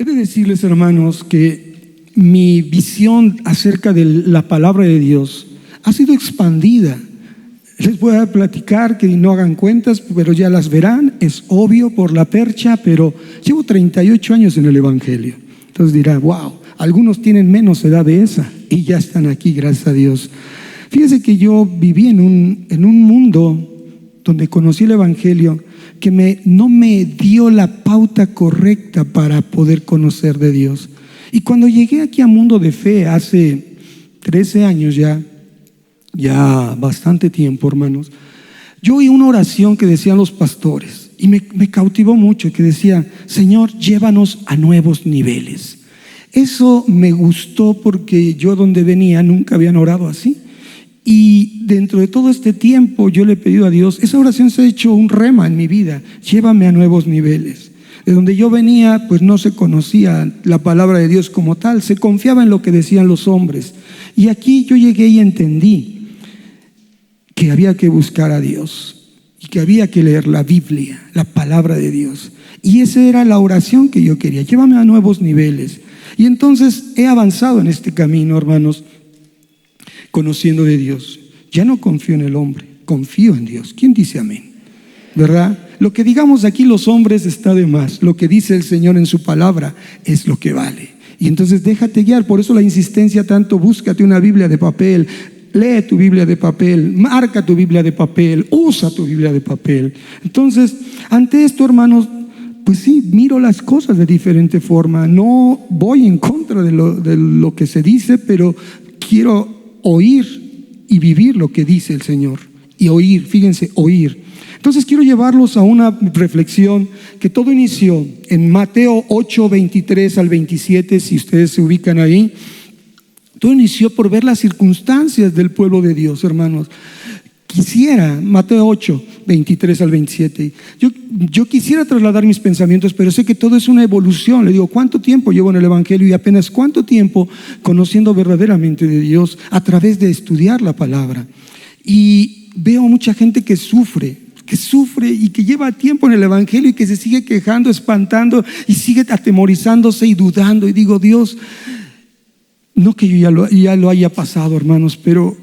He de decirles, hermanos, que mi visión acerca de la palabra de Dios ha sido expandida. Les voy a platicar, que no hagan cuentas, pero ya las verán, es obvio por la percha, pero llevo 38 años en el Evangelio. Entonces dirá, wow, algunos tienen menos edad de esa y ya están aquí, gracias a Dios. Fíjese que yo viví en un mundo donde conocí el Evangelio que no me dio la pauta correcta para poder conocer de Dios. Y cuando llegué aquí a Mundo de Fe hace 13 años ya bastante tiempo, hermanos, yo oí una oración que decían los pastores y me cautivó mucho, que decía: Señor, llévanos a nuevos niveles. Eso me gustó porque yo donde venía nunca habían orado así. Y dentro de todo este tiempo yo le he pedido a Dios, esa oración se ha hecho un rema en mi vida: llévame a nuevos niveles. De donde yo venía, pues no se conocía la palabra de Dios como tal, se confiaba en lo que decían los hombres. Y aquí yo llegué y entendí que había que buscar a Dios y que había que leer la Biblia, la palabra de Dios. Y esa era la oración que yo quería: llévame a nuevos niveles. Y entonces he avanzado en este camino, hermanos, conociendo de Dios. Ya no confío en el hombre, confío en Dios. ¿Quién dice amén? ¿Verdad? Lo que digamos aquí los hombres está de más. Lo que dice el Señor en su palabra es lo que vale. Y entonces déjate guiar. Por eso la insistencia tanto: búscate una Biblia de papel, lee tu Biblia de papel, marca tu Biblia de papel, usa tu Biblia de papel. Entonces, ante esto, hermanos, pues sí, miro las cosas de diferente forma. No voy en contra de lo que se dice, pero quiero oír y vivir lo que dice el Señor. Y oír, fíjense, oír. Entonces quiero llevarlos a una reflexión que todo inició en Mateo 8, 23 al 27, si ustedes se ubican ahí. Todo inició por ver las circunstancias del pueblo de Dios, hermanos. Mateo 8, 23 al 27. Yo quisiera trasladar mis pensamientos, pero sé que todo es una evolución. Le digo, ¿cuánto tiempo llevo en el Evangelio? Y apenas cuánto tiempo conociendo verdaderamente de Dios a través de estudiar la palabra. Y veo mucha gente que sufre y que lleva tiempo en el Evangelio y que se sigue quejando, espantando y sigue atemorizándose y dudando. Y digo, Dios, no que yo ya lo haya pasado, hermanos, pero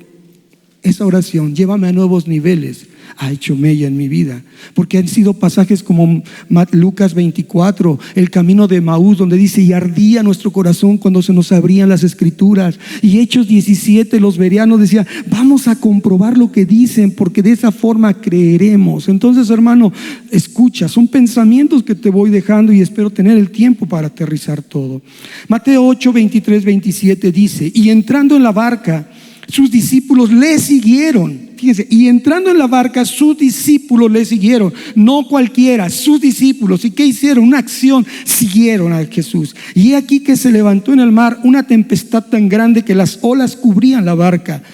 esa oración, llévame a nuevos niveles, ha hecho mella en mi vida, porque han sido pasajes como Lucas 24, el camino de Emaús, donde dice: y ardía nuestro corazón cuando se nos abrían las escrituras. Y Hechos 17, los bereanos decían: vamos a comprobar lo que dicen, porque de esa forma creeremos. Entonces, hermano, escucha, son pensamientos que te voy dejando y espero tener el tiempo para aterrizar todo. Mateo 8, 23, 27 dice: y entrando en la barca, sus discípulos le siguieron. Fíjense, y entrando en la barca, sus discípulos le siguieron. No cualquiera, sus discípulos. ¿Y qué hicieron? Una acción, siguieron a Jesús. Y he aquí que se levantó en el mar una tempestad tan grande que las olas cubrían la barca,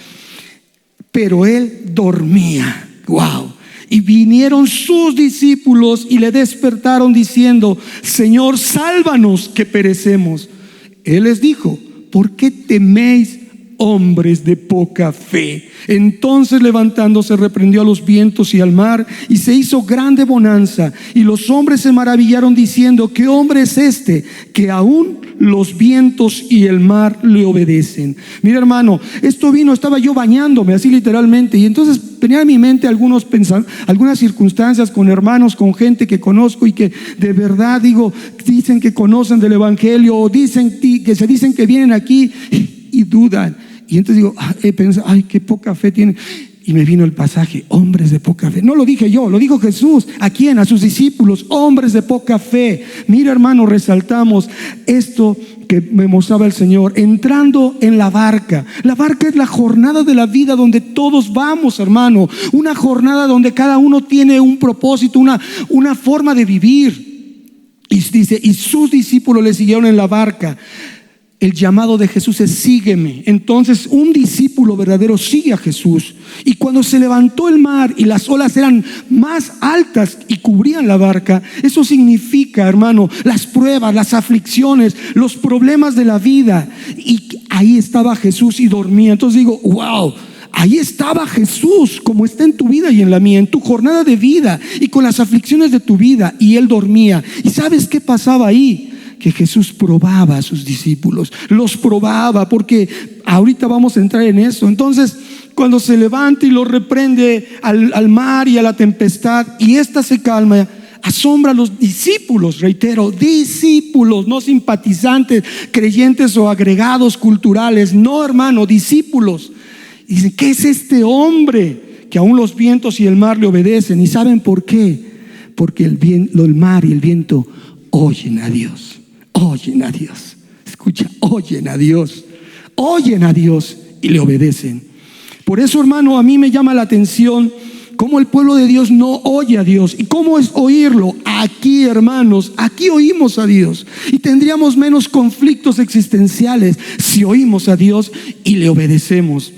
pero él dormía. Wow. Y vinieron sus discípulos y le despertaron diciendo: Señor, sálvanos, que perecemos. Él les dijo: ¿por qué teméis, hombres de poca fe? Entonces, levantándose, reprendió a los vientos y al mar, y se hizo grande bonanza. Y los hombres se maravillaron diciendo: ¿qué hombre es este, que aún los vientos y el mar le obedecen? Mira, hermano, estaba yo bañándome así literalmente, y entonces tenía en mi mente algunas circunstancias con hermanos, con gente que conozco y que de verdad dicen que conocen del Evangelio, o se dicen que vienen aquí y dudan. Y entonces pensé: ay, qué poca fe tienen. Y me vino el pasaje: hombres de poca fe. No lo dije yo, lo dijo Jesús. ¿A quién? A sus discípulos: hombres de poca fe. Mira, hermano, resaltamos esto que me mostraba el Señor. Entrando en la barca. La barca es la jornada de la vida donde todos vamos, hermano. Una jornada donde cada uno tiene un propósito, una forma de vivir. Y dice: y sus discípulos le siguieron en la barca. El llamado de Jesús es: sígueme. Entonces un discípulo verdadero sigue a Jesús. Y cuando se levantó el mar y las olas eran más altas y cubrían la barca, eso significa, hermano, las pruebas, las aflicciones, los problemas de la vida. Y ahí estaba Jesús y dormía. Entonces digo: wow, ahí estaba Jesús, como está en tu vida y en la mía, en tu jornada de vida y con las aflicciones de tu vida. Y él dormía. ¿Y sabes qué pasaba ahí? que Jesús probaba a sus discípulos, los probaba, porque ahorita vamos a entrar en eso. Entonces, cuando se levanta y los reprende al mar y a la tempestad, y ésta se calma, asombra a los discípulos, reitero, discípulos, no simpatizantes, creyentes o agregados culturales, no, hermano, discípulos. Y dicen, ¿qué es este hombre que aún los vientos y el mar le obedecen? ¿Y saben por qué? Porque el mar y el viento oyen a Dios, oyen a Dios. Escucha, oyen a Dios y le obedecen. Por eso, hermano, a mí me llama la atención cómo el pueblo de Dios no oye a Dios. ¿Y cómo es oírlo? Aquí, hermanos, aquí oímos a Dios, y tendríamos menos conflictos existenciales si oímos a Dios y le obedecemos.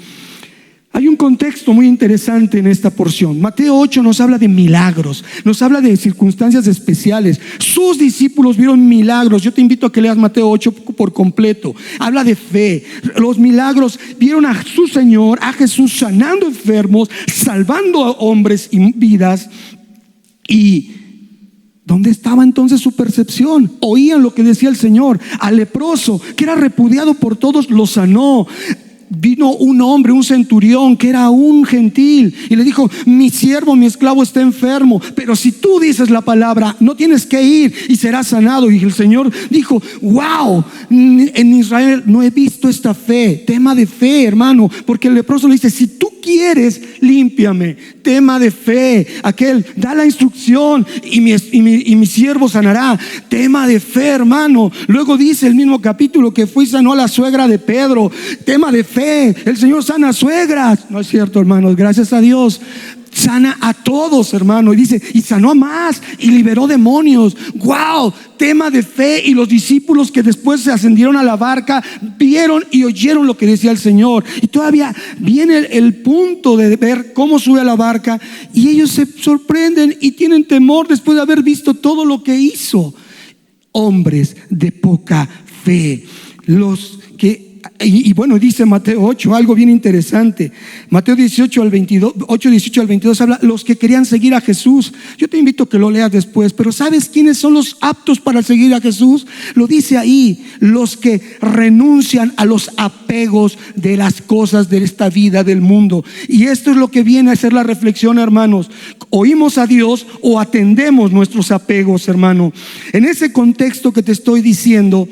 Hay un contexto muy interesante en esta porción. Mateo 8 nos habla de milagros, nos habla de circunstancias especiales. Sus discípulos vieron milagros. Yo te invito a que leas Mateo 8 por completo. Habla de fe. Los milagros, vieron a su Señor, a Jesús sanando enfermos, salvando a hombres y vidas. ¿Y dónde estaba entonces su percepción? Oían lo que decía el Señor. Al leproso, que era repudiado por todos, lo sanó. Vino un hombre, un centurión, que era un gentil, y le dijo: mi siervo, mi esclavo está enfermo, pero si tú dices la palabra, no tienes que ir y serás sanado. Y el Señor dijo: wow, en Israel no he visto esta fe. Tema de fe, hermano, porque el leproso le dice: si tú quieres, límpiame. Tema de fe. Aquel da la instrucción y mi siervo sanará. Tema de fe, hermano. Luego dice el mismo capítulo que fue y sanó a la suegra de Pedro. Tema de fe. El Señor sana a suegras. No es cierto, hermanos, gracias a Dios. Sana a todos, hermano. Y dice, y sanó a más y liberó demonios. Wow, tema de fe. Y los discípulos que después se ascendieron a la barca vieron y oyeron lo que decía el Señor. Y todavía viene el punto de ver cómo sube a la barca, y ellos se sorprenden y tienen temor después de haber visto todo lo que hizo. Hombres de poca fe. Los que Y bueno, dice Mateo 8 algo bien interesante. Mateo 18 al 22 habla los que querían seguir a Jesús. Yo te invito a que lo leas después, pero ¿sabes quiénes son los aptos para seguir a Jesús? Lo dice ahí: los que renuncian a los apegos de las cosas de esta vida, del mundo. Y esto es lo que viene a ser la reflexión, hermanos. ¿Oímos a Dios o atendemos nuestros apegos, hermano? En ese contexto que te estoy diciendo,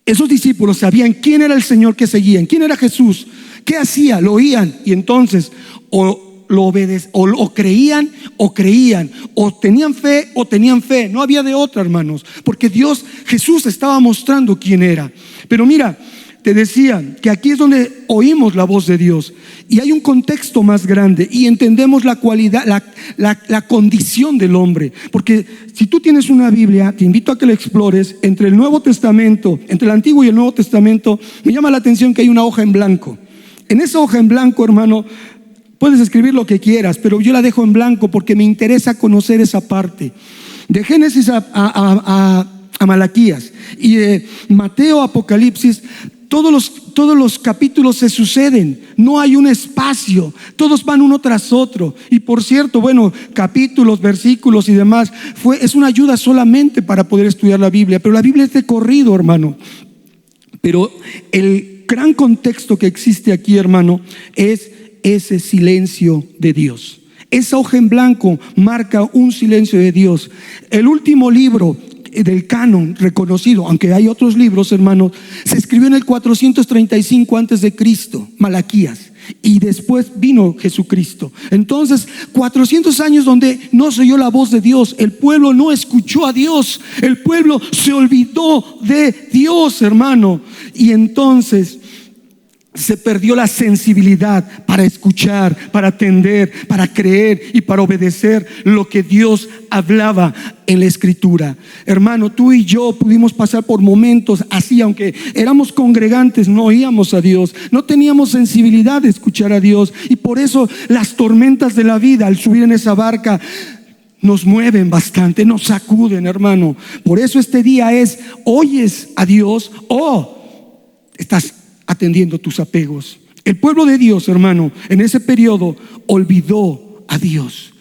esos discípulos sabían quién era el Señor que seguían, quién era Jesús, qué hacía, lo oían, y entonces o lo obedecían, o creían, o tenían fe. No había de otra, hermanos, porque Jesús estaba mostrando quién era. Pero mira, te decía que aquí es donde oímos la voz de Dios, y hay un contexto más grande y entendemos la cualidad, la condición del hombre. Porque si tú tienes una Biblia, te invito a que la explores entre el Nuevo Testamento, entre el Antiguo y el Nuevo Testamento. Me llama la atención que hay una hoja en blanco. En esa hoja en blanco, hermano, puedes escribir lo que quieras, pero yo la dejo en blanco porque me interesa conocer esa parte. De Génesis a Malaquías, y de Mateo a Apocalipsis, todos los capítulos se suceden, no hay un espacio, todos van uno tras otro. Y por cierto, bueno, capítulos, versículos y demás es una ayuda solamente para poder estudiar la Biblia, pero la Biblia es de corrido, hermano. Pero el gran contexto que existe aquí, hermano, es ese silencio de Dios. Esa hoja en blanco marca un silencio de Dios. El último libro del canon reconocido, aunque hay otros libros, hermanos, se escribió en el 435 antes de Cristo, Malaquías, y después vino Jesucristo. Entonces, 400 años donde no se oyó la voz de Dios. El pueblo no escuchó a Dios, el pueblo se olvidó de Dios, hermano. Y entonces se perdió la sensibilidad para escuchar, para atender, para creer y para obedecer lo que Dios hablaba en la Escritura. Hermano, tú y yo pudimos pasar por momentos así, aunque éramos congregantes, no oíamos a Dios, no teníamos sensibilidad de escuchar a Dios, y por eso las tormentas de la vida, al subir en esa barca, nos mueven bastante, nos sacuden, hermano. Por eso este día es: ¿oyes a Dios o estás atendiendo tus apegos? El pueblo de Dios, hermano, en ese periodo olvidó a Dios,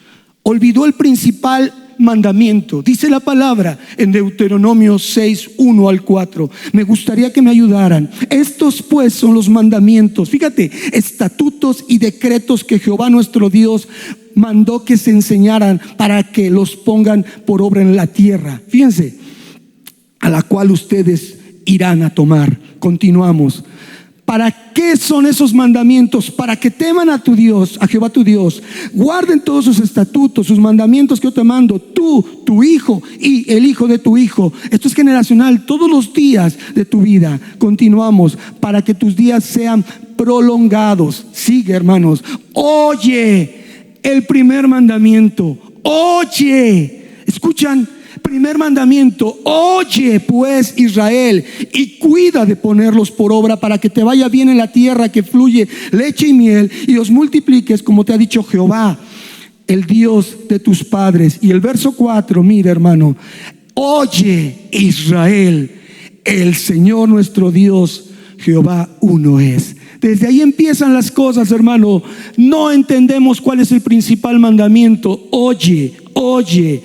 olvidó el principal mandamiento. Dice la palabra en Deuteronomio 6, 1 al 4. Me gustaría que me ayudaran. Estos pues son los mandamientos, fíjate, estatutos y decretos que Jehová nuestro Dios mandó que se enseñaran para que los pongan por obra en la tierra. Fíjense, a la cual ustedes irán a tomar. Continuamos. ¿Para qué son esos mandamientos? Para que teman a tu Dios, a Jehová tu Dios. Guarden todos sus estatutos, sus mandamientos que yo te mando, tú, tu hijo y el hijo de tu hijo. Esto es generacional, todos los días de tu vida. Continuamos. Para que tus días sean prolongados. Sigue, hermanos. Oye, el primer mandamiento. Oye, ¿escuchan? Primer mandamiento: oye pues, Israel, y cuida de ponerlos por obra para que te vaya bien en la tierra que fluye leche y miel, y los multipliques como te ha dicho Jehová, el Dios de tus padres. Y el verso 4, mira, hermano: oye, Israel, el Señor nuestro Dios, Jehová uno es. Desde ahí empiezan las cosas, hermano. No entendemos cuál es el principal mandamiento. Oye, oye.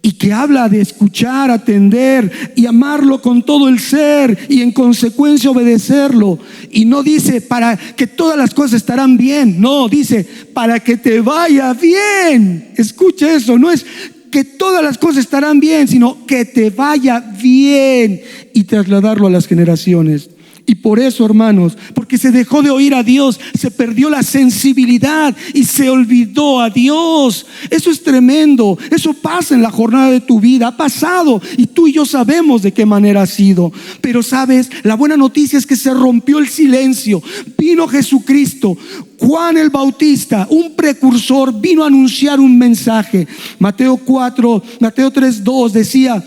Y que habla de escuchar, atender y amarlo con todo el ser, y en consecuencia obedecerlo. Y no dice para que todas las cosas estarán bien, no, dice para que te vaya bien. Escucha eso, no es que todas las cosas estarán bien, sino que te vaya bien, y trasladarlo a las generaciones. Y por eso, hermanos, porque se dejó de oír a Dios, se perdió la sensibilidad y se olvidó a Dios. Eso es tremendo. Eso pasa en la jornada de tu vida, ha pasado, y tú y yo sabemos de qué manera ha sido. Pero sabes, la buena noticia es que se rompió el silencio. Vino Jesucristo, Juan el Bautista, un precursor, vino a anunciar un mensaje. Mateo 3:2 decía: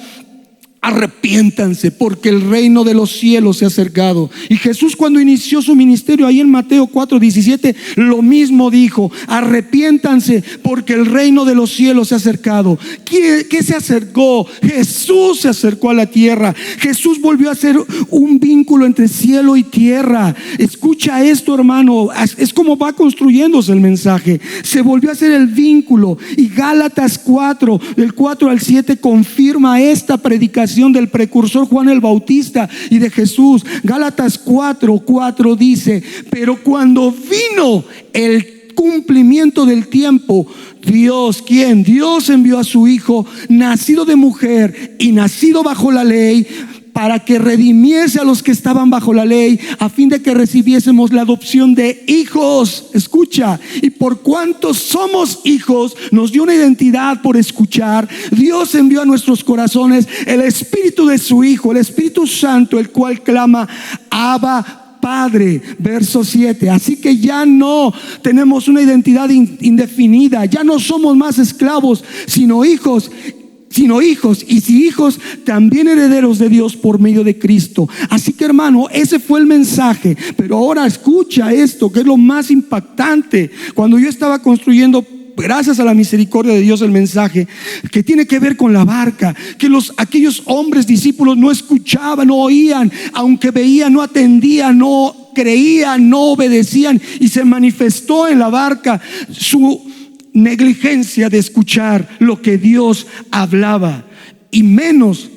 arrepiéntanse, porque el reino de los cielos se ha acercado. Y Jesús, cuando inició su ministerio, ahí en Mateo 4:17, lo mismo dijo: arrepiéntanse, porque el reino de los cielos se ha acercado. ¿Qué se acercó? Jesús se acercó a la tierra. Jesús volvió a hacer un vínculo entre cielo y tierra. Escucha esto, hermano, es como va construyéndose el mensaje. Se volvió a hacer el vínculo, y Gálatas 4, del 4 al 7, confirma esta predicación del precursor Juan el Bautista y de Jesús. Gálatas 4:4 dice: pero cuando vino el cumplimiento del tiempo, Dios, ¿quién? Dios envió a su Hijo, nacido de mujer y nacido bajo la ley, para que redimiese a los que estaban bajo la ley, a fin de que recibiésemos la adopción de hijos. Escucha, y por cuanto somos hijos, nos dio una identidad por escuchar. Dios envió a nuestros corazones el Espíritu de su Hijo, el Espíritu Santo, el cual clama: Abba, Padre. Verso 7. Así que ya no tenemos una identidad indefinida, ya no somos más esclavos, sino hijos, y si hijos, también herederos de Dios por medio de Cristo. Así que, hermano, ese fue el mensaje. Pero ahora escucha esto, que es lo más impactante. Cuando yo estaba construyendo, gracias a la misericordia de Dios, el mensaje que tiene que ver con la barca, que aquellos hombres discípulos no escuchaban, no oían, aunque veían, no atendían, no creían, no obedecían, y se manifestó en la barca su negligencia de escuchar lo que Dios hablaba. Y menos,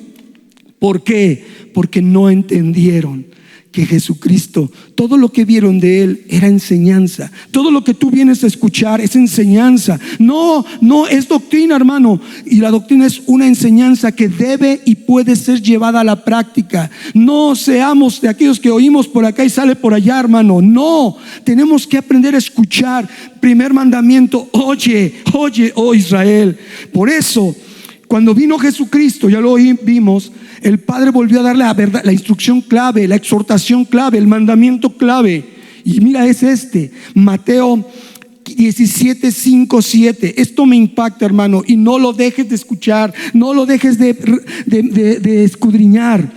¿por qué? Porque no entendieron que Jesucristo, todo lo que vieron de Él era enseñanza. Todo lo que tú vienes a escuchar es enseñanza. No es doctrina, hermano. Y la doctrina es una enseñanza que debe y puede ser llevada a la práctica. No seamos de aquellos que oímos por acá y sale por allá, hermano. No, tenemos que aprender a escuchar. Primer mandamiento: oye, oh Israel. Por eso, cuando vino Jesucristo, ya lo vimos, el Padre volvió a darle la verdad, la instrucción clave, la exhortación clave, el mandamiento clave. Y mira, es Mateo 17:5-7. Esto me impacta, hermano, y no lo dejes de escuchar, no lo dejes de escudriñar.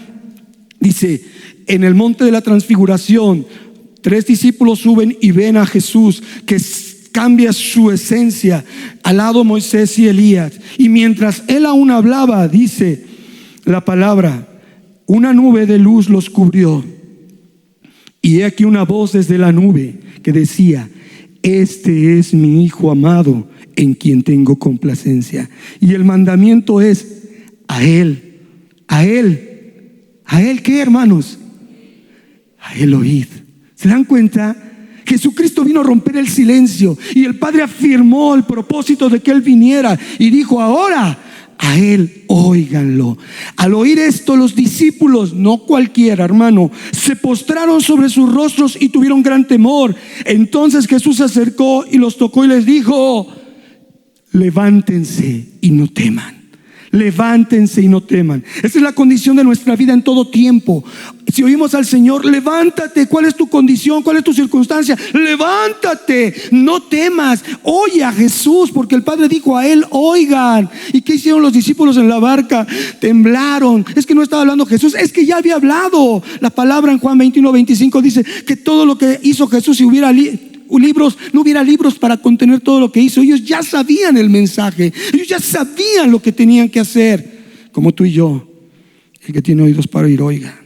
Dice: en el monte de la transfiguración, 3 discípulos suben y ven a Jesús, que cambia su esencia, al lado Moisés y Elías. Y mientras él aún hablaba, dice la palabra, una nube de luz los cubrió, y he aquí una voz desde la nube que decía: este es mi Hijo amado, en quien tengo complacencia. Y el mandamiento es a Él, a Él. ¿A Él qué, hermanos? A Él oíd. ¿Se dan cuenta? Jesucristo vino a romper el silencio y el Padre afirmó el propósito de que Él viniera y dijo: ahora a Él óiganlo. Al oír esto, los discípulos, no cualquiera, hermano, se postraron sobre sus rostros y tuvieron gran temor. Entonces Jesús se acercó y los tocó y les dijo: levántense y no teman. Levántense y no teman. Esa es la condición de nuestra vida en todo tiempo. Si oímos al Señor: levántate. ¿Cuál es tu condición? ¿Cuál es tu circunstancia? Levántate, no temas. Oye a Jesús, porque el Padre dijo: a Él oigan. ¿Y qué hicieron los discípulos en la barca? Temblaron. Es que no estaba hablando Jesús, es que ya había hablado. La palabra en Juan 21:25 dice que todo lo que hizo Jesús, si hubiera libros, no hubiera libros para contener todo lo que hizo. Ellos ya sabían el mensaje, ellos ya sabían lo que tenían que hacer, como tú y yo. El que tiene oídos para oír, oiga.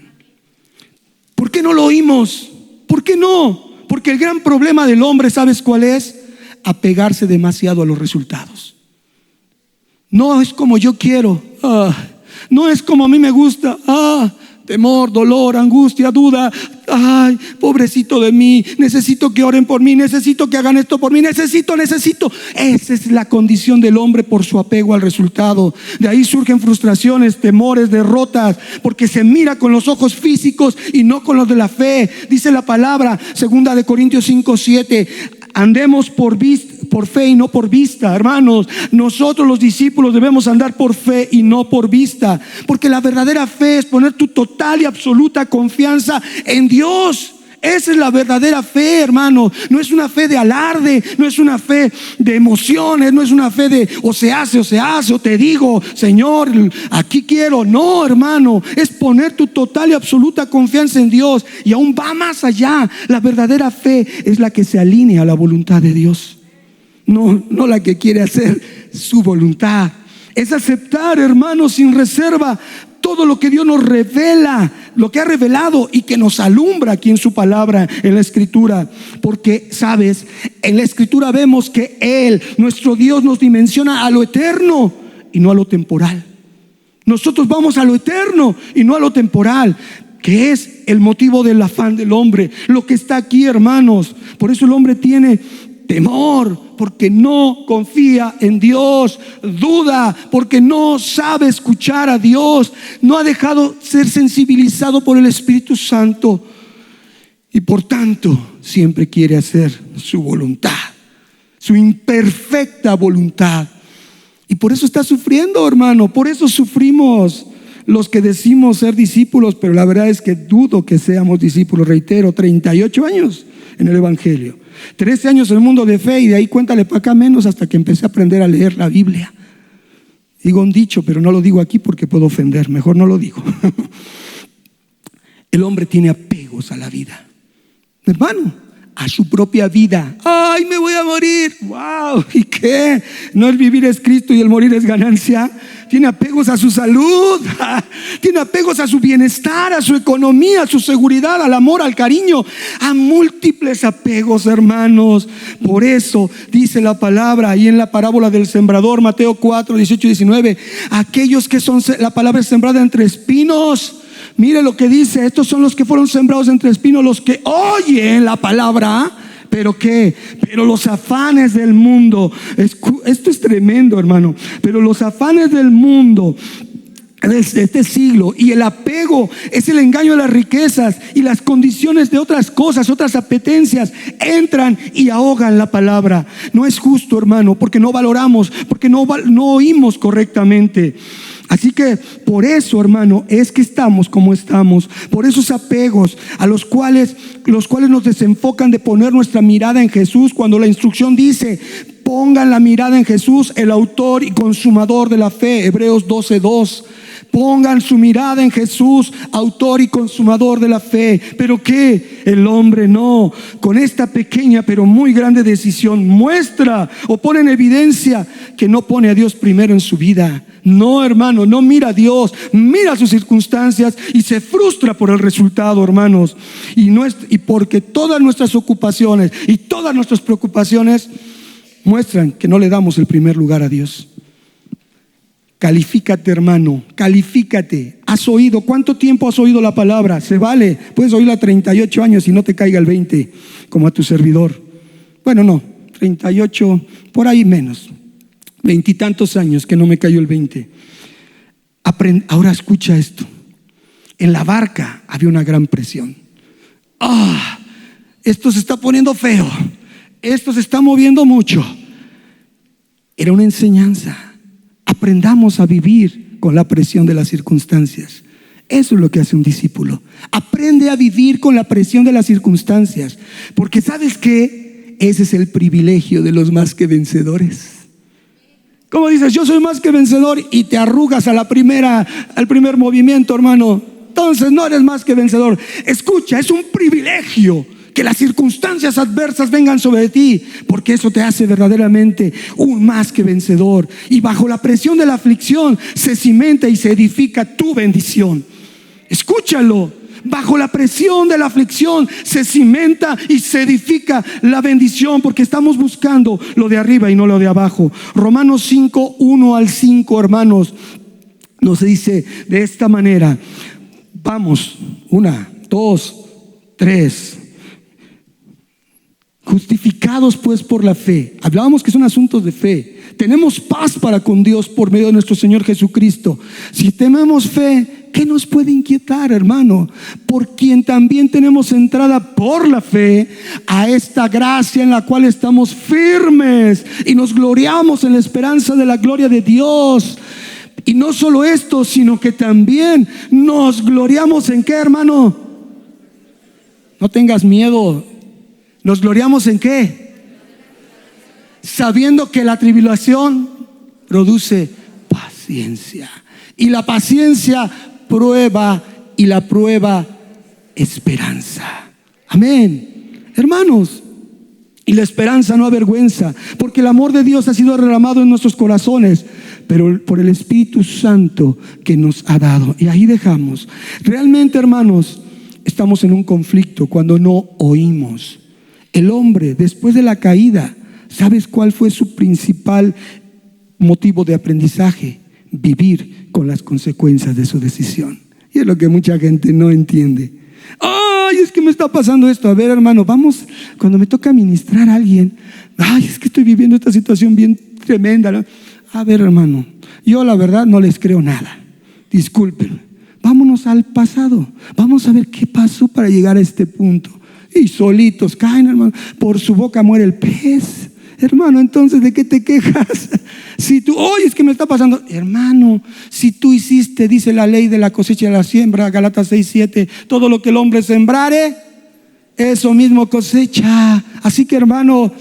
¿Por qué no lo oímos? ¿Por qué no? Porque el gran problema del hombre, ¿sabes cuál es? Apegarse demasiado a los resultados. No es como yo quiero, no es como a mí me gusta, temor, dolor, angustia, duda. Ay, pobrecito de mí, necesito que oren por mí, necesito que hagan esto por mí, necesito. Esa es la condición del hombre por su apego al resultado. De ahí surgen frustraciones, temores, derrotas, porque se mira con los ojos físicos y no con los de la fe. Dice la palabra, 2 Corintios 5:7, andemos por fe y no por vista. Hermanos, nosotros los discípulos debemos andar por fe y no por vista, porque la verdadera fe es poner tu total y absoluta confianza en Dios. Esa es la verdadera fe, hermano. No es una fe de alarde, no es una fe de emociones, no es una fe de o se hace, o te digo, Señor, aquí quiero. No, hermano, es poner tu total y absoluta confianza en Dios. Y aún va más allá. La verdadera fe es la que se alinea a la voluntad de Dios, no la que quiere hacer su voluntad. Es aceptar, hermano, sin reserva todo lo que Dios nos revela, lo que ha revelado y que nos alumbra aquí en su palabra, en la Escritura. Porque, ¿sabes? En la Escritura vemos que Él, nuestro Dios, nos dimensiona a lo eterno y no a lo temporal. Nosotros vamos a lo eterno y no a lo temporal, que es el motivo del afán del hombre, lo que está aquí, hermanos. Por eso el hombre tiene temor, porque no confía en Dios, duda porque no sabe escuchar a Dios, no ha dejado ser sensibilizado por el Espíritu Santo y por tanto siempre quiere hacer su voluntad, su imperfecta voluntad. Y por eso está sufriendo, hermano. Por eso sufrimos los que decimos ser discípulos, pero la verdad es que dudo que seamos discípulos. Reitero, 38 años en el Evangelio, 13 años en el mundo de fe, y de ahí cuéntale para acá menos, hasta que empecé a aprender a leer la Biblia. Digo un dicho, pero no lo digo aquí porque puedo ofender, mejor no lo digo. El hombre tiene apegos a la vida, hermano, a su propia vida. Ay, me voy a morir. Wow, ¿y qué? No, el vivir es Cristo y el morir es ganancia. Tiene apegos a su salud, tiene apegos a su bienestar, a su economía, a su seguridad, al amor, al cariño, a múltiples apegos, hermanos. Por eso dice la palabra ahí en la parábola del sembrador, Mateo 4, 18 y 19, aquellos que son, la palabra es sembrada entre espinos. Mire lo que dice: estos son los que fueron sembrados entre espinos, los que oyen la palabra, pero ¿qué? Pero los afanes del mundo, esto es tremendo, hermano, pero los afanes del mundo de este siglo y el apego es el engaño de las riquezas y las condiciones de otras cosas, otras apetencias, entran y ahogan la palabra. No es justo, hermano, porque no valoramos, porque no oímos correctamente. Así que por eso, hermano, es que estamos como estamos, por esos apegos a los cuales nos desenfocan de poner nuestra mirada en Jesús, cuando la instrucción dice: pongan la mirada en Jesús, el autor y consumador de la fe. Hebreos 12:2. Pongan su mirada en Jesús, autor y consumador de la fe. Pero ¿qué? El hombre no. Con esta pequeña pero muy grande decisión muestra o pone en evidencia que no pone a Dios primero en su vida. No, hermano, no mira a Dios, mira sus circunstancias y se frustra por el resultado, hermanos. Y porque todas nuestras ocupaciones y todas nuestras preocupaciones muestran que no le damos el primer lugar a Dios. Califícate, hermano, califícate. ¿Has oído? ¿Cuánto tiempo has oído la palabra? Se vale, puedes oírla 38 años y no te caiga el 20, como a tu servidor. Bueno, no, 38, por ahí menos, 20 y tantos años que no me cayó el 20. Ahora escucha esto. En la barca había una gran presión. Esto se está poniendo feo, esto se está moviendo mucho. Era una enseñanza. Aprendamos a vivir con la presión de las circunstancias. Eso es lo que hace un discípulo. Aprende a vivir con la presión de las circunstancias, porque ¿sabes qué? Ese es el privilegio de los más que vencedores. ¿Cómo dices? Yo soy más que vencedor y te arrugas al primer movimiento, hermano. Entonces no eres más que vencedor. Escucha, es un privilegio que las circunstancias adversas vengan sobre ti, porque eso te hace verdaderamente un más que vencedor. Y bajo la presión de la aflicción se cimenta y se edifica tu bendición. Escúchalo. Bajo la presión de la aflicción se cimenta y se edifica la bendición, porque estamos buscando lo de arriba y no lo de abajo. Romanos 5, 1 al 5, hermanos, nos dice de esta manera. Vamos, 1, 2, 3. Justificados pues por la fe. Hablábamos que son asuntos de fe. Tenemos paz para con Dios por medio de nuestro Señor Jesucristo. Si tenemos fe, ¿qué nos puede inquietar, hermano? Por quien también tenemos entrada por la fe a esta gracia en la cual estamos firmes y nos gloriamos en la esperanza de la gloria de Dios. Y no solo esto, sino que también nos gloriamos en qué, hermano. No tengas miedo. ¿Nos gloriamos en qué? Sabiendo que la tribulación produce paciencia. Y la paciencia prueba, y la prueba esperanza. Amén. Hermanos, y la esperanza no avergüenza, porque el amor de Dios ha sido derramado en nuestros corazones, pero por el Espíritu Santo que nos ha dado. Y ahí dejamos. Realmente, hermanos, estamos en un conflicto cuando no oímos. El hombre, después de la caída, ¿sabes cuál fue su principal motivo de aprendizaje? Vivir con las consecuencias de su decisión. Y es lo que mucha gente no entiende. Ay, es que me está pasando esto. A ver, hermano, vamos, cuando me toca ministrar a alguien, ay, es que estoy viviendo esta situación bien tremenda, ¿no? A ver, hermano, yo la verdad no les creo nada. Disculpen. Vámonos al pasado. Vamos a ver qué pasó para llegar a este punto. Y solitos caen, hermano. Por su boca muere el pez. Hermano, entonces, ¿de qué te quejas? Si tú, oye, es que me está pasando. Hermano, si tú hiciste, dice la ley de la cosecha y la siembra, Galatas 6:7, todo lo que el hombre sembrare, eso mismo cosecha. Así que, hermano,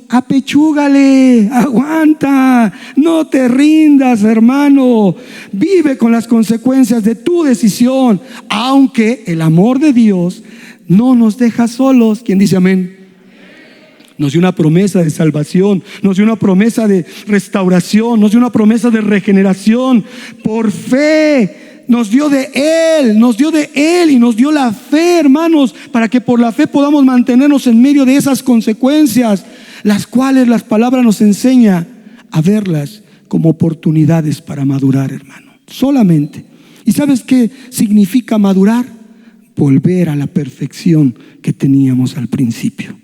apechúgale, aguanta, no te rindas, hermano. Vive con las consecuencias de tu decisión, aunque el amor de Dios no nos deja solos. ¿Quién dice amén? Nos dio una promesa de salvación, nos dio una promesa de restauración, nos dio una promesa de regeneración. Por fe nos dio de Él y nos dio la fe, hermanos, para que por la fe podamos mantenernos en medio de esas consecuencias, las cuales las palabras nos enseña a verlas como oportunidades para madurar, hermano. Solamente. ¿Y sabes qué significa madurar? Volver a la perfección que teníamos al principio.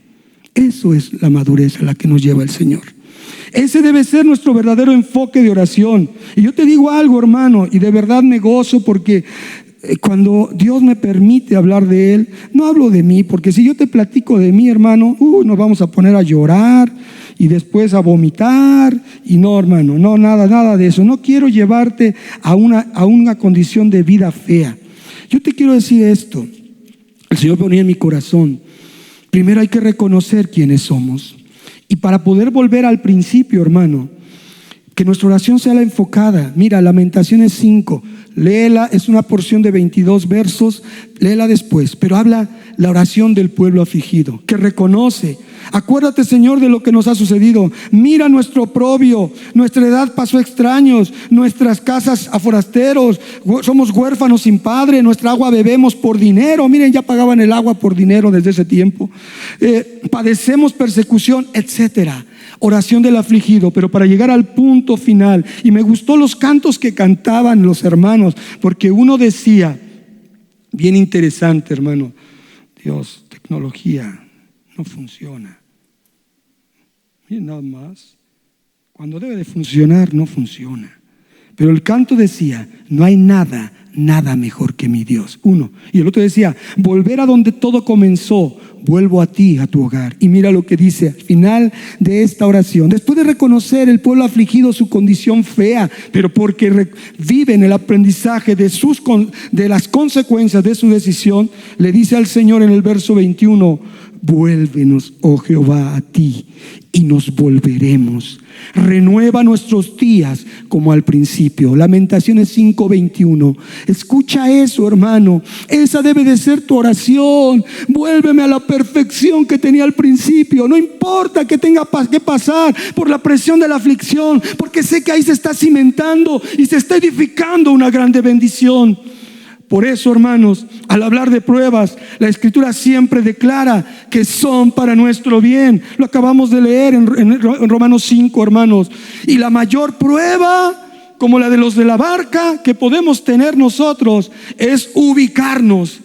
Eso es la madurez a la que nos lleva el Señor. Ese debe ser nuestro verdadero enfoque de oración. Y yo te digo algo, hermano, y de verdad me gozo porque cuando Dios me permite hablar de Él, no hablo de mí, porque si yo te platico de mí, hermano, nos vamos a poner a llorar y después a vomitar. Y no, hermano, no, nada de eso. No quiero llevarte a una condición de vida fea. Yo te quiero decir esto. El Señor ponía en mi corazón. Primero hay que reconocer quiénes somos. Y para poder volver al principio, hermano, que nuestra oración sea la enfocada. Mira, Lamentaciones 5, léela, es una porción de 22 versos, léela después, pero habla la oración del pueblo afligido, que reconoce. Acuérdate, Señor, de lo que nos ha sucedido. Mira nuestro oprobio, nuestra edad pasó a extraños, nuestras casas a forasteros, somos huérfanos sin padre, nuestra agua bebemos por dinero. Miren, ya pagaban el agua por dinero desde ese tiempo. Padecemos persecución, etcétera. oración del afligido, pero para llegar al punto final. Y me gustó los cantos que cantaban los hermanos, porque uno decía, bien interesante, hermano, Dios, tecnología no funciona. Miren nada más, cuando debe de funcionar, no funciona. Pero el canto decía, no hay nada mejor que mi Dios. Uno. Y el otro decía, volver a donde todo comenzó, vuelvo a ti, a tu hogar. Y mira lo que dice al final de esta oración. Después de reconocer el pueblo afligido su condición fea, pero porque viven el aprendizaje de las consecuencias de su decisión, le dice al Señor en el verso 21, vuélvenos, oh Jehová, a ti y nos volveremos. Renueva nuestros días como al principio. Lamentaciones 5:21. Escucha eso, hermano. Esa debe de ser tu oración. Vuélveme a la perfección que tenía al principio. No importa que tenga que pasar por la presión de la aflicción, porque sé que ahí se está cimentando y se está edificando una grande bendición. Por eso, hermanos, al hablar de pruebas, la Escritura siempre declara que son para nuestro bien. Lo acabamos de leer en Romanos 5, hermanos. Y la mayor prueba, como la de los de la barca, que podemos tener nosotros, es ubicarnos,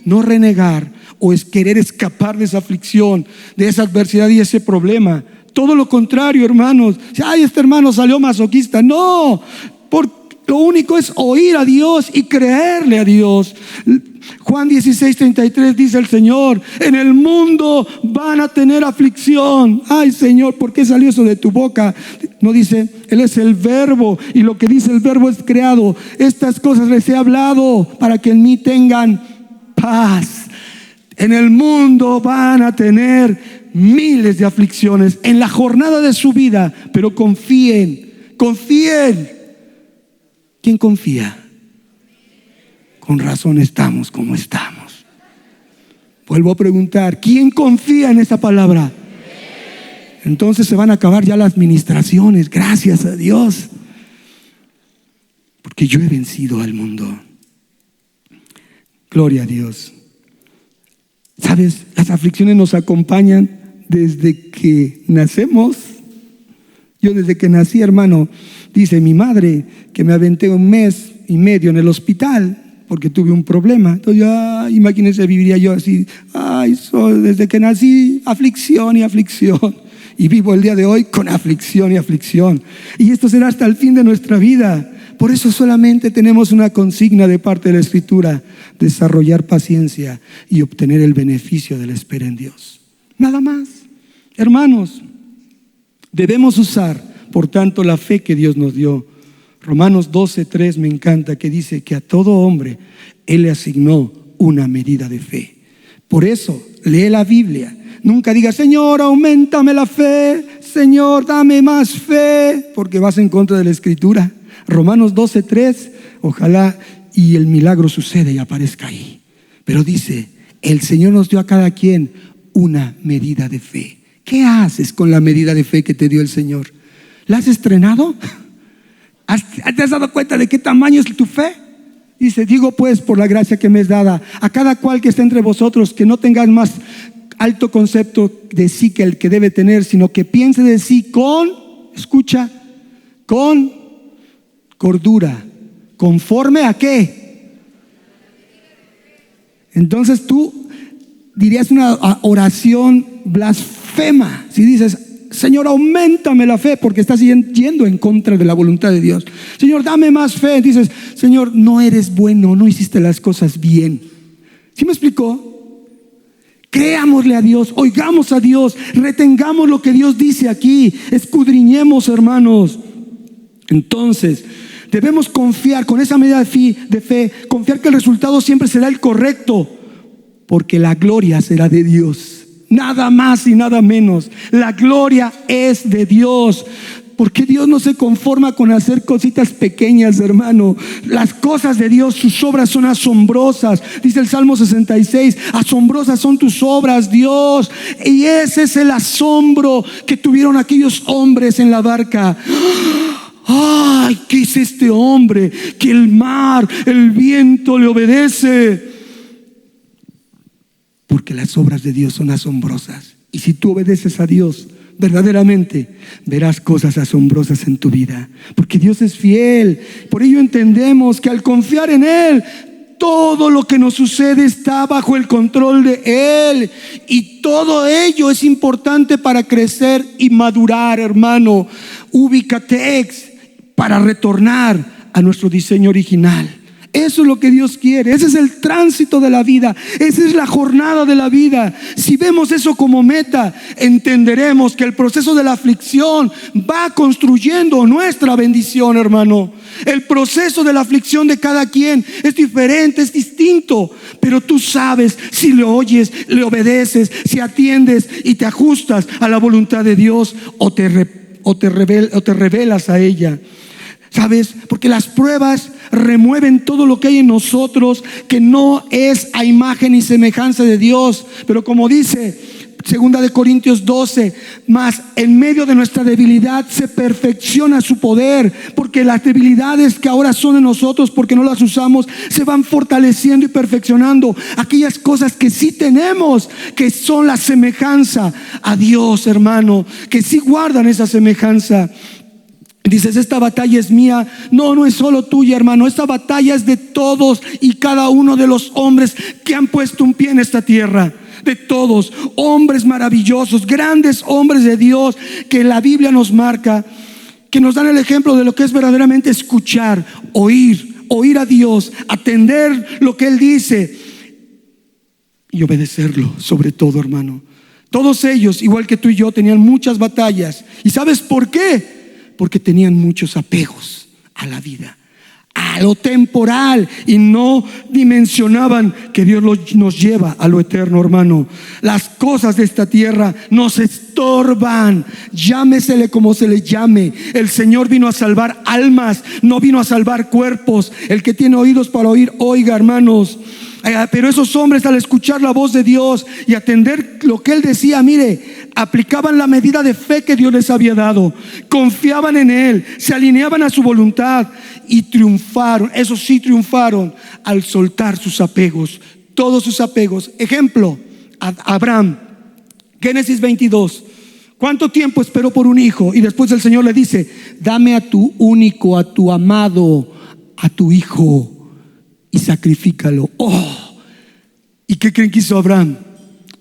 no renegar o es querer escapar de esa aflicción, de esa adversidad y ese problema. Todo lo contrario, hermanos. Ay, este hermano salió masoquista. No, lo único es oír a Dios y creerle a Dios. Juan 16:33 dice el Señor, en el mundo van a tener aflicción. Ay, Señor, ¿por qué salió eso de tu boca? No dice, Él es el verbo y lo que dice el verbo es creado. Estas cosas les he hablado para que en mí tengan paz. En el mundo van a tener miles de aflicciones en la jornada de su vida, pero confíen. ¿Quién confía? Con razón estamos como estamos. Vuelvo a preguntar, ¿quién confía en esa palabra? Entonces se van a acabar ya las ministraciones, gracias a Dios, porque yo he vencido al mundo. Gloria a Dios. ¿Sabes? Las aflicciones nos acompañan desde que nacemos. Yo desde que nací, hermano, dice mi madre que me aventé 1 mes y medio en el hospital porque tuve un problema. Entonces imagínense, viviría yo así, desde que nací, aflicción y aflicción. Y vivo el día de hoy con aflicción y aflicción. Y esto será hasta el fin de nuestra vida. Por eso solamente tenemos una consigna de parte de la Escritura: desarrollar paciencia y obtener el beneficio de la espera en Dios. Nada más. Hermanos, debemos usar, por tanto, la fe que Dios nos dio. Romanos 12:3 me encanta, que dice que a todo hombre Él le asignó una medida de fe. Por eso, lee la Biblia. Nunca digas, Señor, auméntame la fe, Señor, dame más fe, porque vas en contra de la Escritura. Romanos 12:3, ojalá y el milagro suceda y aparezca ahí. Pero dice, el Señor nos dio a cada quien una medida de fe. ¿Qué haces con la medida de fe que te dio el Señor? ¿La has estrenado? ¿Te has dado cuenta de qué tamaño es tu fe? Dice, digo pues, por la gracia que me es dada, a cada cual que está entre vosotros, que no tengas más alto concepto de sí que el que debe tener, sino que piense de sí con cordura. ¿Conforme a qué? Entonces tú dirías una oración blasfema si dices, Señor, auméntame la fe, porque estás yendo en contra de la voluntad de Dios. Señor, dame más fe. Dices, Señor, no eres bueno, no hiciste las cosas bien. ¿Sí me explicó? Creámosle a Dios, oigamos a Dios, retengamos lo que Dios dice aquí, escudriñemos, hermanos. Entonces, debemos confiar con esa medida de fe, confiar que el resultado siempre será el correcto, porque la gloria será de Dios. Nada más y nada menos. La gloria es de Dios. Porque Dios no se conforma con hacer cositas pequeñas, hermano. Las cosas de Dios, sus obras son asombrosas. Dice el Salmo 66, asombrosas son tus obras, Dios. Y ese es el asombro que tuvieron aquellos hombres en la barca. ¡Ay! ¿Qué es este hombre? Que el mar, el viento le obedece. Porque las obras de Dios son asombrosas. Y si tú obedeces a Dios, verdaderamente verás cosas asombrosas en tu vida, porque Dios es fiel. Por ello entendemos que al confiar en Él, todo lo que nos sucede está bajo el control de Él, y todo ello es importante para crecer y madurar, hermano. Ubicatex, para retornar a nuestro diseño original. Eso es lo que Dios quiere. Ese es el tránsito de la vida. Esa es la jornada de la vida. Si vemos eso como meta, entenderemos que el proceso de la aflicción va construyendo nuestra bendición, hermano. El proceso de la aflicción de cada quien es diferente, es distinto, pero tú sabes si le oyes, le obedeces, si atiendes y te ajustas a la voluntad de Dios, o te revelas a ella. ¿Sabes? Porque las pruebas remueven todo lo que hay en nosotros que no es a imagen y semejanza de Dios. Pero como dice 2 Corintios 12, mas en medio de nuestra debilidad se perfecciona su poder, porque las debilidades que ahora son en nosotros, porque no las usamos, se van fortaleciendo y perfeccionando aquellas cosas que sí tenemos, que son la semejanza a Dios, hermano, que sí guardan esa semejanza. Dices, esta batalla es mía. No, no es solo tuya, hermano. Esta batalla es de todos y cada uno de los hombres que han puesto un pie en esta tierra. De todos, hombres maravillosos, grandes hombres de Dios, que la Biblia nos marca, que nos dan el ejemplo de lo que es verdaderamente escuchar, oír a Dios, atender lo que Él dice y obedecerlo, sobre todo, hermano. Todos ellos, igual que tú y yo, tenían muchas batallas. ¿Y sabes por qué? Porque tenían muchos apegos a la vida, a lo temporal, y no dimensionaban que Dios nos lleva a lo eterno, hermano. Las cosas de esta tierra nos estorban, llámesele como se le llame. El Señor vino a salvar almas, no vino a salvar cuerpos. El que tiene oídos para oír, oiga, hermanos. Pero esos hombres, al escuchar la voz de Dios y atender lo que Él decía, mire, aplicaban la medida de fe que Dios les había dado, confiaban en Él, se alineaban a su voluntad y triunfaron. Eso sí, triunfaron al soltar sus apegos, todos sus apegos. Ejemplo, Abraham, Génesis 22. ¿Cuánto tiempo esperó por un hijo? Y después el Señor le dice, dame a tu único, a tu amado, a tu hijo, y sacrifícalo. ¿Y qué creen que hizo Abraham?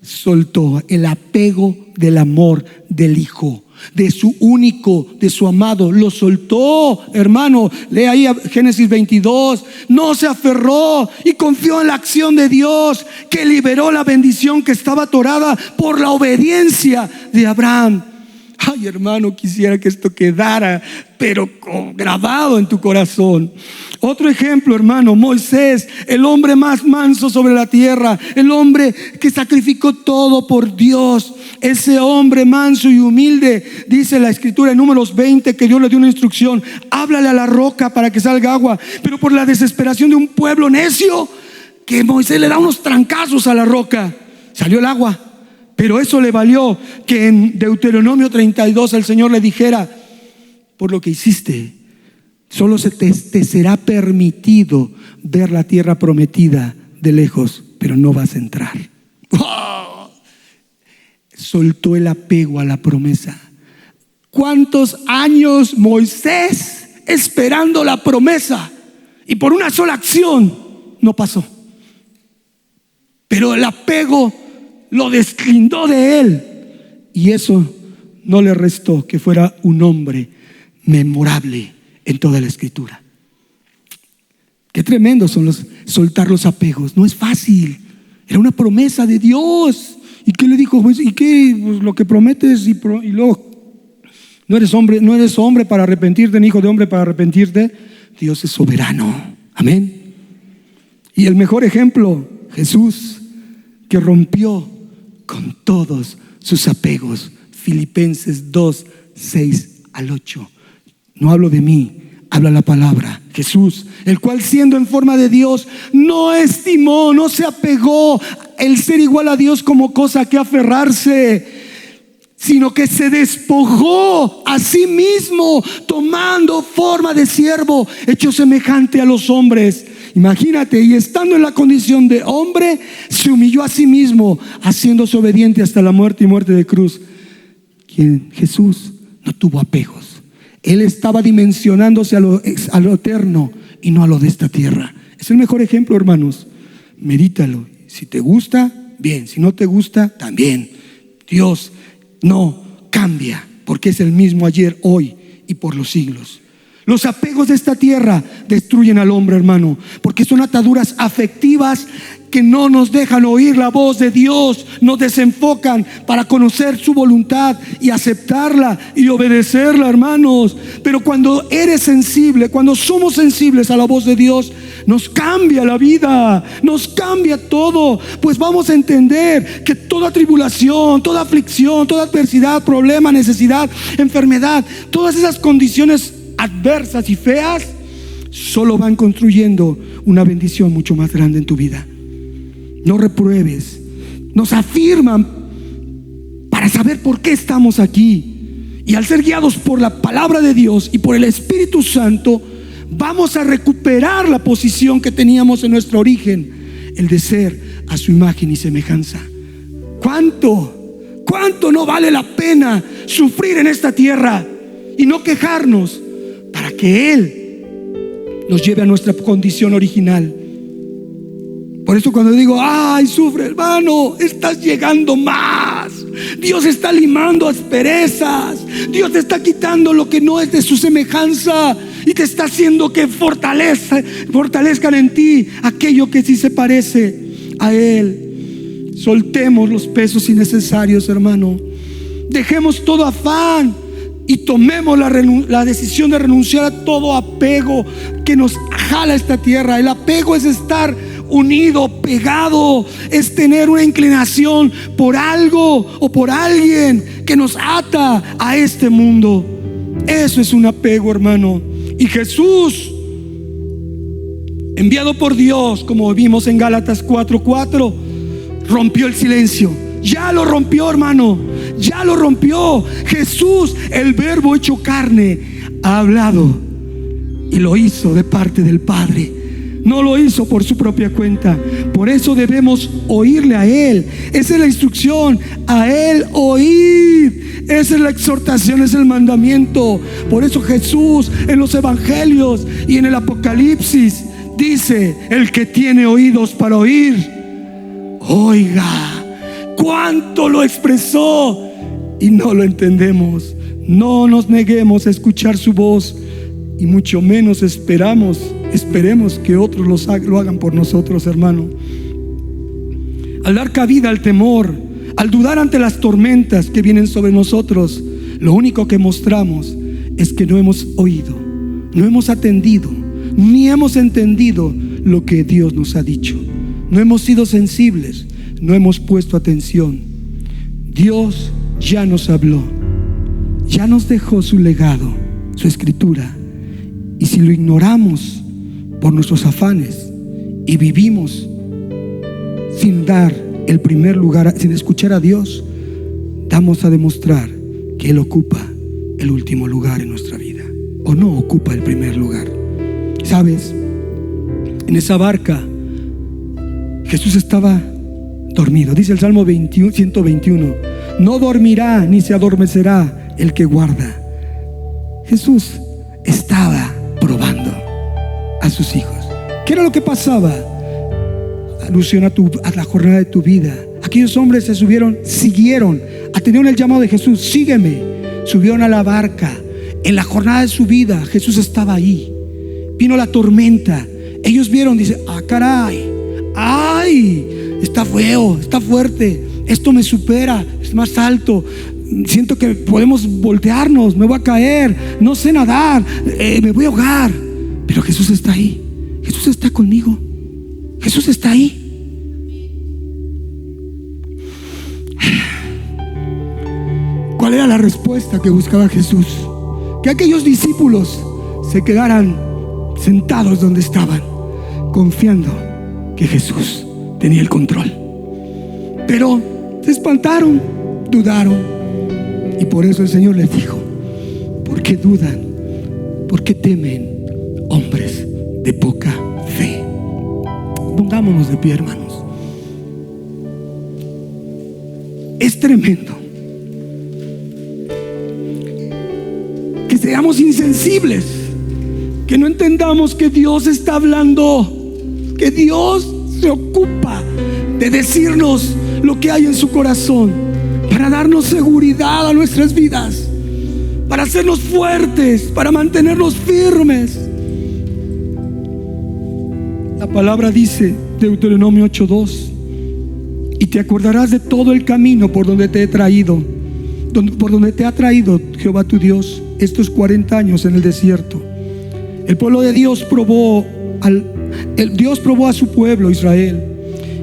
Soltó el apego del amor del hijo, de su único, de su amado. Lo soltó, hermano. Lee ahí Génesis 22. No se aferró y confió en la acción de Dios, que liberó la bendición que estaba atorada por la obediencia de Abraham. Ay, hermano, quisiera que esto quedara, pero grabado en tu corazón. Otro ejemplo, hermano, Moisés, el hombre más manso sobre la tierra, el hombre que sacrificó todo por Dios. Ese hombre manso y humilde, dice la escritura en Números 20, que Dios le dio una instrucción: háblale a la roca para que salga agua. Pero por la desesperación de un pueblo necio, que Moisés le da unos trancazos a la roca, salió el agua. Pero eso le valió que en Deuteronomio 32 el Señor le dijera: por lo que hiciste, solo te será permitido ver la tierra prometida de lejos, pero no vas a entrar. ¡Wow! Soltó el apego a la promesa. ¿Cuántos años Moisés esperando la promesa? Y por una sola acción no pasó. Pero el apego lo deslindó de él, y eso no le restó que fuera un hombre memorable en toda la escritura. Qué tremendo son soltar los apegos. No es fácil. Era una promesa de Dios. ¿Y qué le dijo? Pues, ¿y qué? Pues lo que prometes y luego no eres hombre para arrepentirte, ni hijo de hombre para arrepentirte. Dios es soberano. Amén. Y el mejor ejemplo, Jesús, que rompió con todos sus apegos. Filipenses 2, 6 al 8. No hablo de mí, habla la palabra. Jesús, el cual siendo en forma de Dios, no estimó, no se apegó el ser igual a Dios como cosa que aferrarse, sino que se despojó a sí mismo, tomando forma de siervo, hecho semejante a los hombres. Imagínate, y estando en la condición de hombre, se humilló a sí mismo, haciéndose obediente hasta la muerte y muerte de cruz. quien Jesús no tuvo apegos. Él estaba dimensionándose a lo eterno y no a lo de esta tierra. Es el mejor ejemplo, hermanos. Medítalo. Si te gusta, bien. Si no te gusta, también. Dios no cambia, porque es el mismo ayer, hoy y por los siglos. Los apegos de esta tierra destruyen al hombre, hermano, porque son ataduras afectivas que no nos dejan oír la voz de Dios, nos desenfocan para conocer su voluntad y aceptarla y obedecerla, hermanos. Pero cuando eres sensible, cuando somos sensibles a la voz de Dios, nos cambia la vida, nos cambia todo, pues vamos a entender que toda tribulación, toda aflicción, toda adversidad, problema, necesidad, enfermedad, todas esas condiciones adversas y feas solo van construyendo una bendición mucho más grande en tu vida. No repruebes. Nos afirman para saber por qué estamos aquí, y al ser guiados por la palabra de Dios y por el Espíritu Santo, vamos a recuperar la posición que teníamos en nuestro origen, el de ser a su imagen y semejanza. ¿Cuánto no vale la pena sufrir en esta tierra y no quejarnos, para que Él nos lleve a nuestra condición original? Por eso cuando digo, ay, sufre, hermano, estás llegando más. Dios está limando asperezas. Dios te está quitando lo que no es de su semejanza y te está haciendo que fortalezcan en ti aquello que sí se parece a Él. Soltemos los pesos innecesarios, hermano. Dejemos todo afán y tomemos la decisión de renunciar a todo apego que nos jala esta tierra. El apego es estar unido, pegado, es tener una inclinación por algo o por alguien que nos ata a este mundo. Eso es un apego, hermano. Y Jesús, enviado por Dios, como vimos en Gálatas 4:4, rompió el silencio. Ya lo rompió, hermano, ya lo rompió. Jesús, el Verbo hecho carne, ha hablado y lo hizo de parte del Padre. No lo hizo por su propia cuenta. Por eso debemos oírle a Él. Esa es la instrucción, a Él oír. Esa es la exhortación, es el mandamiento. Por eso Jesús en los evangelios y en el Apocalipsis dice: el que tiene oídos para oír, oiga. ¿Cuánto lo expresó? Y no lo entendemos. No nos neguemos a escuchar su voz, y mucho menos esperemos que otros lo hagan por nosotros, hermano. Al dar cabida al temor, al dudar ante las tormentas que vienen sobre nosotros, lo único que mostramos es que no hemos oído, no hemos atendido, ni hemos entendido lo que Dios nos ha dicho. No hemos sido sensibles, no hemos puesto atención. Dios ya nos habló, ya nos dejó su legado, su escritura. Y si lo ignoramos por nuestros afanes y vivimos sin dar el primer lugar, sin escuchar a Dios, vamos a demostrar que Él ocupa el último lugar en nuestra vida, o no ocupa el primer lugar. ¿Sabes? En esa barca Jesús estaba dormido. Dice el Salmo 121: no dormirá ni se adormecerá el que guarda. Jesús estaba probando a sus hijos. ¿Qué era lo que pasaba? Alusión a la jornada de tu vida. Aquellos hombres siguieron, atendieron el llamado de Jesús: sígueme. Subieron a la barca. En la jornada de su vida Jesús estaba ahí. Vino la tormenta. Ellos vieron, dice: ah, caray, ay, está feo, está fuerte, esto me supera, es más alto, siento que podemos voltearnos, me voy a caer, no sé nadar, me voy a ahogar. Pero Jesús está ahí. Jesús está conmigo. Jesús está ahí. ¿Cuál era la respuesta que buscaba Jesús? Que aquellos discípulos se quedaran sentados donde estaban, confiando que Jesús tenía el control. Pero se espantaron, dudaron, y por eso el Señor les dijo: ¿por qué dudan? ¿Por qué temen, hombres de poca fe? Pongámonos de pie, hermanos. Es tremendo seamos insensibles, que no entendamos que Dios está hablando, que Dios se ocupa de decirnos lo que hay en su corazón, para darnos seguridad a nuestras vidas, para hacernos fuertes, para mantenernos firmes. La palabra dice, Deuteronomio 8:2, y te acordarás de todo el camino por donde te he traído, por donde te ha traído Jehová tu Dios estos 40 años en el desierto. El pueblo de Dios probó a su pueblo Israel.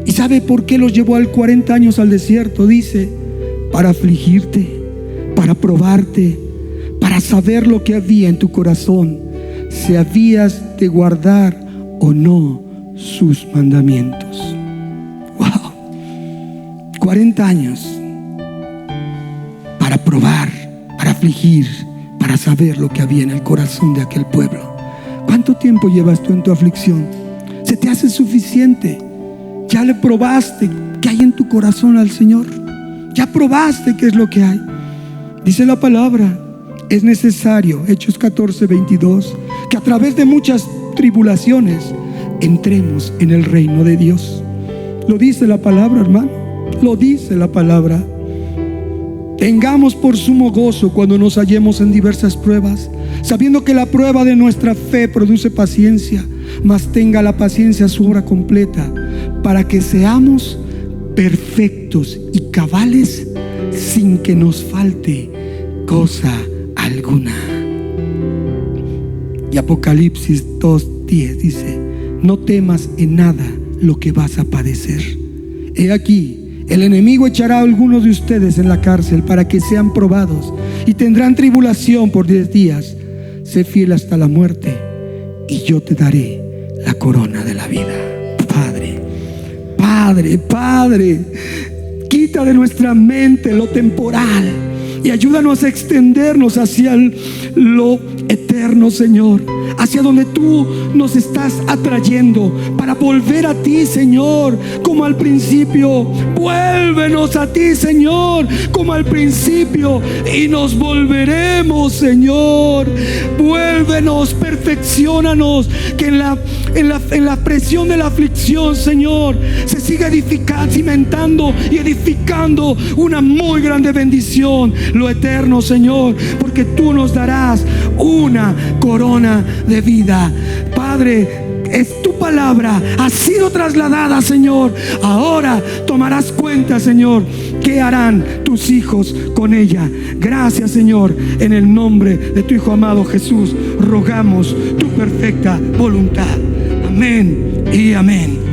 ¿Y sabe por qué los llevó 40 años al desierto? Dice, para afligirte, para probarte, para saber lo que había en tu corazón, si habías de guardar o no sus mandamientos. Wow, 40 años para probar, para afligir, para saber lo que había en el corazón de aquel pueblo. ¿Cuánto tiempo llevas tú en tu aflicción? ¿Se te hace suficiente? ¿Ya le probaste qué hay en tu corazón al Señor? ¿Ya probaste qué es lo que hay? Dice la palabra, es necesario, Hechos 14:22, que a través de muchas tribulaciones entremos en el reino de Dios. Lo dice la palabra, hermano, lo dice la palabra. Tengamos por sumo gozo cuando nos hallemos en diversas pruebas, sabiendo que la prueba de nuestra fe produce paciencia, mas tenga la paciencia su obra completa, para que seamos perfectos y cabales sin que nos falte cosa alguna. Y Apocalipsis 2:10 dice, no temas en nada lo que vas a padecer. He aquí, el enemigo echará a algunos de ustedes en la cárcel para que sean probados, y tendrán tribulación por 10 días. Sé fiel hasta la muerte, y yo te daré la corona de la vida. Padre, quita de nuestra mente lo temporal y ayúdanos a extendernos hacia lo eterno, Señor, hacia donde tú nos estás atrayendo, para volver a ti, Señor, como al principio. Vuélvenos a ti, Señor, como al principio, y nos volveremos, Señor. Vuélvenos, perfecciónanos, que en la presión de la aflicción, Señor, se siga cimentando y edificando una muy grande bendición, lo eterno, Señor, porque tú nos darás una corona de vida. Padre, es tu palabra, ha sido trasladada, Señor. Ahora tomarás cuenta, Señor, qué harán tus hijos con ella. Gracias, Señor, en el nombre de tu Hijo amado Jesús rogamos tu perfecta voluntad. Amén y amén.